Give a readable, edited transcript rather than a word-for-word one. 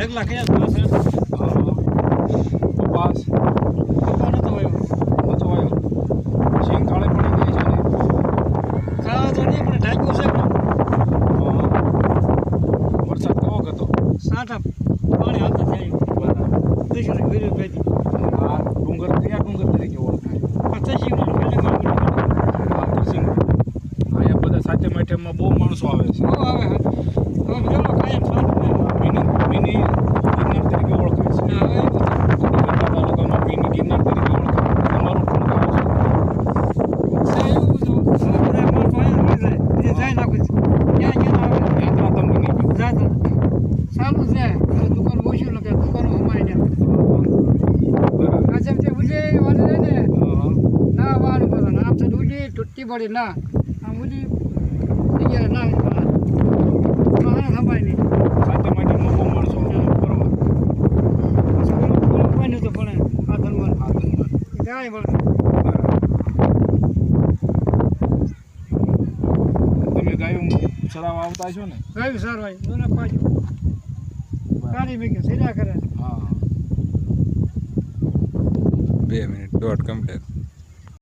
ઢગલા કયા પાસ કપાસ કપા નતો આવ્યો નતો આવ્યો સિંગ કાળે પડી ગઈ છે ને ખાવા તો નહીં પણ ઢાંક્યું છે વરસાદ કેવો હતો સાટા પાણી હાલતા થાય દેશને વિરુદ્ધ બેઠી આ ડુંગર કયા ડુંગર તરીકે ઓળખાય પચાસી ફિલ્મમાં સિંગ અહીંયા બધા સાચે માટેમાં બહુ માણસો આવે છે બહુ આવે હવે જોડો કાયમ સારું મિની ગિરનાર તરીકે ઓળખાય છે હવે તાલુકામાં મિની ગિરનાર તરીકે ઓળખાય તમારું પણ ગામ એવું બધું બધા માણસો અહીંયા રહી જાય બીજે જાય નાખું ક્યાં ક્યાં આવે છે યાત્રા તમે નહીં જાતા સારું છે દુકાન ઓછી લગે દુકાનો હમાય ને બરાબર આ જેમ તે ઉજે વાળી ને હા ના વાળું બધા આમ તો ઉડી તૂટી પડી ના આમ ઉડી જગ્યાએ ના વાહન હમાય નહીં સાચે માટેમાં બહુ માણસો આવે બરોબર કોઈ નહોતું પણ આ ધનવાન હા ધન્યવાદ ગાય મળતું તમે ગાયું ચરાવવા આવતા છો ને ગાયું સારું હોય દોના પાછું કાઢી મૂક્યું સીધા કરે હા 2 મિનિટ દોઢ કમ્પ્લીટ